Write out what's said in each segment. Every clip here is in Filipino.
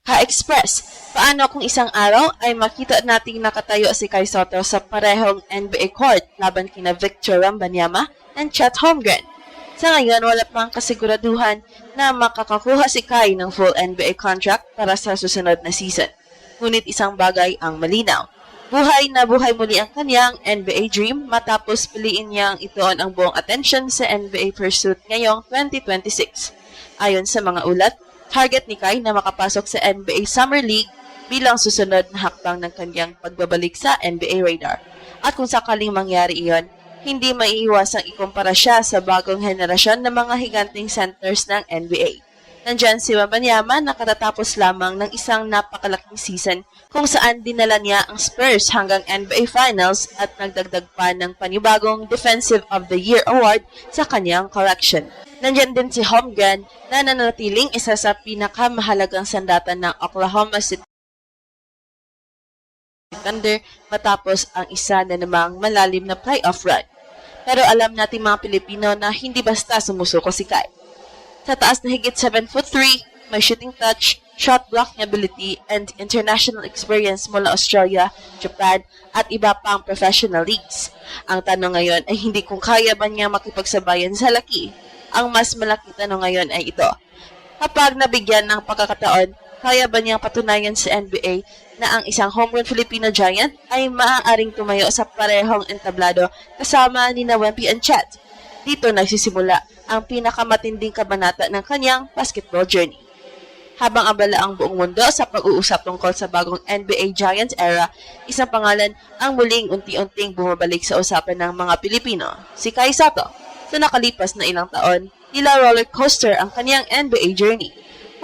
ka-express. Paano kung isang araw ay makita nating nakatayo si Kai Sotto sa parehong NBA court laban kina Victor Wembanyama and Chet Holmgren? Sa ngayon, wala pang kasiguraduhan na makakakuha si Kai ng full NBA contract para sa susunod na season. Ngunit isang bagay ang malinaw. Buhay na buhay muli ang kanyang NBA dream matapos piliin niyang ituon ang buong atensyon sa NBA pursuit ngayong 2026. Ayon sa mga ulat, target ni Kai na makapasok sa NBA Summer League bilang susunod na hakbang ng kanyang pagbabalik sa NBA radar. At kung sakaling mangyari iyon, hindi maiiwasang ikumpara siya sa bagong henerasyon ng mga higanting centers ng NBA. Nandyan si Wembanyama na katatapos lamang ng isang napakalaking season kung saan dinala niya ang Spurs hanggang NBA Finals at nagdagdag pa ng panibagong Defensive of the Year Award sa kanyang collection. Nandyan din si Holmgren na nanatiling isa sa pinakamahalagang sandata ng Oklahoma City Thunder matapos ang isa na namang malalim na playoff run. Pero alam natin mga Pilipino na hindi basta sumusuko si Kai. Sa taas na higit 7'3", may shooting touch, shot blocking ability, and international experience mula Australia, Japan, at iba pang professional leagues. Ang tanong ngayon ay hindi kung kaya ba niya makipagsabayan sa laki. Ang mas malaking tanong ngayon ay ito. Kapag nabigyan ng pagkakataon, kaya ba niyang patunayan sa NBA na ang isang homegrown Filipino giant ay maaaring tumayo sa parehong entablado kasama ni Wemby and Chet? Dito nagsisimula ang pinakamatinding kabanata ng kanyang basketball journey. Habang abala ang buong mundo sa pag-uusap tungkol sa bagong NBA Giants era, isang pangalan ang muling unti-unting bumabalik sa usapan ng mga Pilipino, si Kai Sotto. Sa nakalipas na ilang taon, tila roller coaster ang kanyang NBA journey.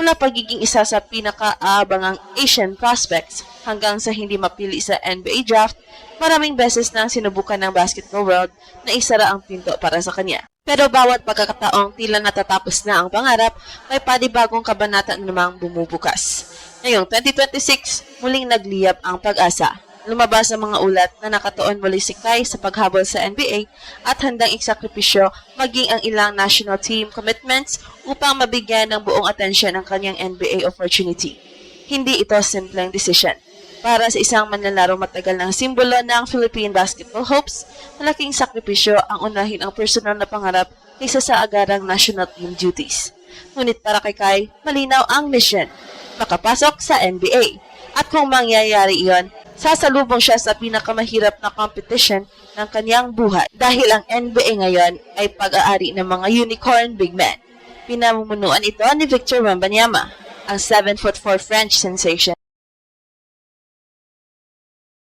Mula pagiging isa sa pinaka-aabangang Asian prospects hanggang sa hindi mapili sa NBA draft, maraming beses nang sinubukan ng basketball world na isara ang pinto para sa kanya. Pero bawat pagkakataong tila natatapos na ang pangarap, may panibagong kabanata namang bumubukas. Ngayong 2026, muling nagliyab ang pag-asa. Lumabas ang mga ulat na nakatuon muli si Kai sa paghabol sa NBA at handang isakripisyo maging ang ilang national team commitments upang mabigyan ng buong atensyon ang kanyang NBA opportunity. Hindi ito simpleng decision. Para sa isang manlalaro matagal ng simbolo ng Philippine basketball hopes, malaking sakripisyo ang unahin ang personal na pangarap kaysa sa agarang national team duties. Ngunit para kay Kai, malinaw ang mission, makapasok sa NBA. At kung mangyayari iyon, sasalubong siya sa pinakamahirap na competition ng kanyang buhay dahil ang NBA ngayon ay pag-aari ng mga unicorn big men. Pinamumunuan ito ni Victor Wembanyama, ang 7'4" French sensation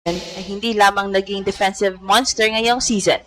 ay hindi lamang naging defensive monster ngayong season.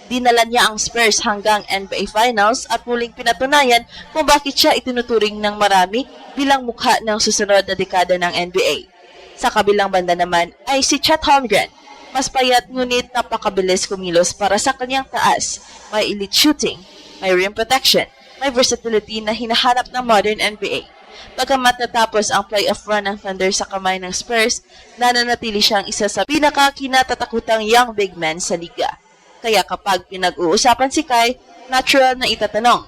Dinala niya ang Spurs hanggang NBA Finals at muling pinatunayan kung bakit siya itinuturing ng marami bilang mukha ng susunod na dekada ng NBA. Sa kabilang banda naman ay si Chet Holmgren. Mas payat ngunit napakabilis kumilos para sa kanyang taas. May elite shooting, may rim protection, may versatility na hinahanap ng modern NBA. Bagamat natapos ang playoff run ng Thunder sa kamay ng Spurs, nananatili siyang isa sa pinaka-kinatatakutang young big men sa liga. Kaya kapag pinag-uusapan si Kai, natural na itatanong,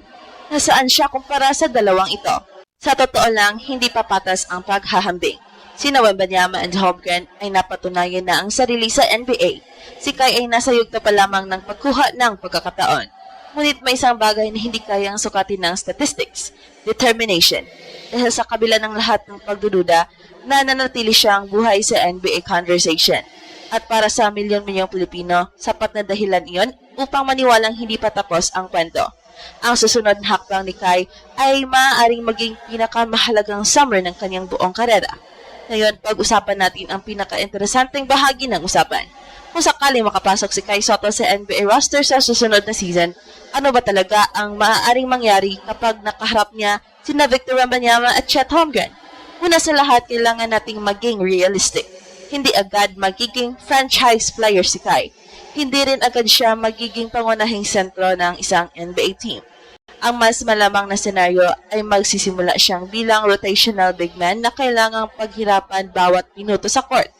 nasaan siya kumpara sa dalawang ito? Sa totoo lang, hindi papatas ang paghahambing. Sina Wembanyama and Holmgren ay napatunayan na ang sarili sa NBA. Si Kai ay nasa yugto pa lamang ng pagkuha ng pagkakataon. Ngunit may isang bagay na hindi kayang sukatin ng statistics, determination. Dahil sa kabila ng lahat ng pagdududa, nananatili siyang buhay sa NBA conversation. At para sa milyon-milyong Pilipino, sapat na dahilan iyon upang maniwalang hindi pa tapos ang kwento. Ang susunod na hakbang ni Kai ay maaaring maging pinakamahalagang summer ng kanyang buong karera. Ngayon, pag-usapan natin ang pinaka-interesanteng bahagi ng usapan. Kung sakali makapasok si Kai Sotto sa NBA roster sa susunod na season, ano ba talaga ang maaaring mangyari kapag nakaharap niya sina Victor Wembanyama at Chet Holmgren? Una sa lahat, kailangan nating maging realistic. Hindi agad magiging franchise player si Kai. Hindi rin agad siya magiging pangunahing sentro ng isang NBA team. Ang mas malamang na senaryo ay magsisimula siyang bilang rotational big man na kailangang paghirapan bawat minuto sa court.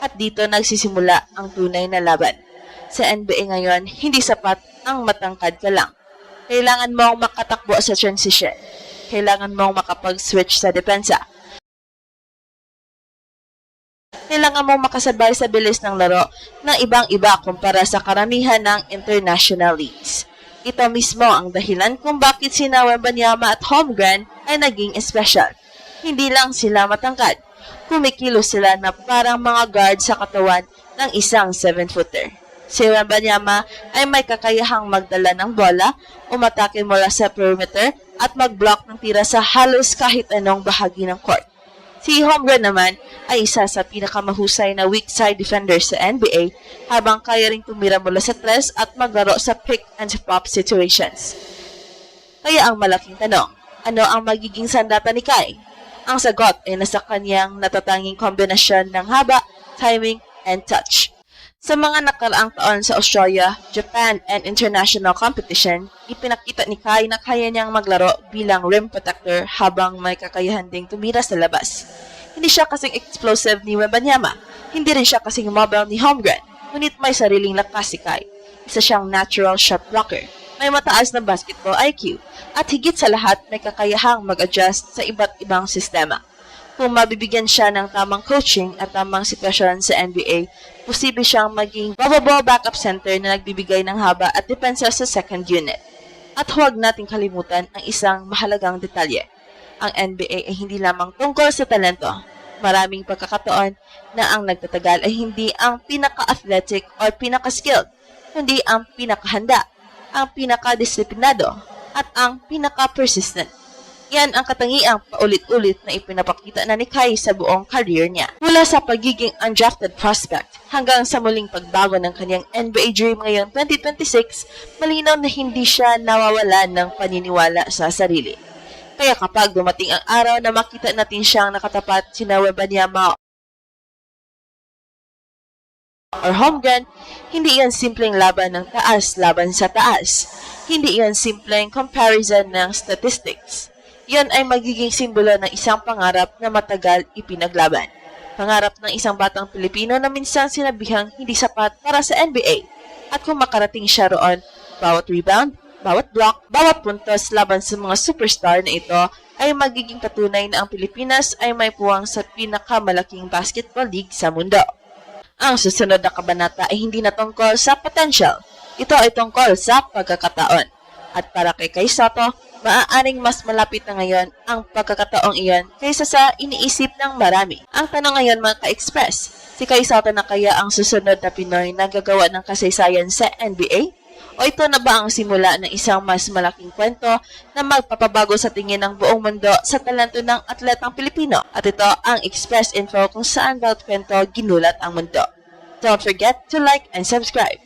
At dito nagsisimula ang tunay na laban. Sa NBA ngayon, hindi sapat ang matangkad ka lang. Kailangan mong makatakbo sa transition. Kailangan mong makapag-switch sa depensa. kailangan mong makasabay sa bilis ng laro ng ibang-iba kumpara sa karamihan ng international leagues. Ito mismo ang dahilan kung bakit sina Wembanyama at Holmgren ay naging special. Hindi lang sila matangkad, kumikilos sila na parang mga guard sa katawan ng isang 7-footer. Si Wembanyama ay may kakayahang magdala ng bola, umatake mula sa perimeter at mag-block ng tira sa halos kahit anong bahagi ng court. Si Holmgren naman ay isa sa pinakamahusay na weak side defender sa NBA habang kaya ring tumira mula sa tres at maglaro sa pick and pop situations. Kaya ang malaking tanong, ano ang magiging sandata ni Kai? Ang sagot ay nasa kanyang natatanging kombinasyon ng haba, timing, and touch. Sa mga nakaraang taon sa Australia, Japan, and international competition, ipinakita ni Kai na kaya niyang maglaro bilang rim protector habang may kakayahan ding tumira sa labas. Hindi siya kasing explosive ni Wembanyama, hindi rin siya kasing mobile ni Holmgren, ngunit may sariling lakas si Kai. Isa siyang natural shot blocker, may mataas na basketball IQ, at higit sa lahat may kakayahang mag-adjust sa iba't ibang sistema. Kung mabibigyan siya ng tamang coaching at tamang sitwasyon sa NBA, posible siyang maging ball backup center na nagbibigay ng haba at depensa sa second unit. At huwag nating kalimutan ang isang mahalagang detalye. Ang NBA ay hindi lamang tungkol sa talento. Maraming pagkakataon na ang nagtatagal ay hindi ang pinaka-athletic o pinaka-skilled, kundi ang pinakahanda, ang pinaka-disiplinado, at ang pinaka-persistent. Yan ang katangiang paulit-ulit na ipinapakita na ni Kai sa buong career niya. Mula sa pagiging undrafted prospect hanggang sa muling pagbago ng kanyang NBA dream ngayong 2026, malinaw na hindi siya nawawalan ng paniniwala sa sarili. Kaya kapag dumating ang araw na makita natin siyang nakatapat sina Wembanyama or Holmgren, hindi yan simpleng laban ng taas laban sa taas. Hindi yan simpleng comparison ng statistics. Yan ay magiging simbolo ng isang pangarap na matagal ipinaglaban. Pangarap ng isang batang Pilipino na minsan sinabihang hindi sapat para sa NBA. At kung makarating siya roon, bawat rebound, bawat block, bawat puntos laban sa mga superstar na ito ay magiging patunay na ang Pilipinas ay may puwang sa pinakamalaking basketball league sa mundo. Ang susunod na kabanata ay hindi na tungkol sa potential. Ito ay tungkol sa pagkakataon. At para kay Kai Sotto, maaaring mas malapit na ngayon ang pagkakataong iyon kaysa sa iniisip ng marami. Ang tanong ngayon mga ka-express, si Kai Sotto na kaya ang susunod na Pinoy na gagawa ng kasaysayan sa NBA? O ito na ba ang simula ng isang mas malaking kwento na magpapabago sa tingin ng buong mundo sa talento ng atletang Pilipino? At ito ang Express Info kung saan bawat kwento ginulat ang mundo. Don't forget to like and subscribe.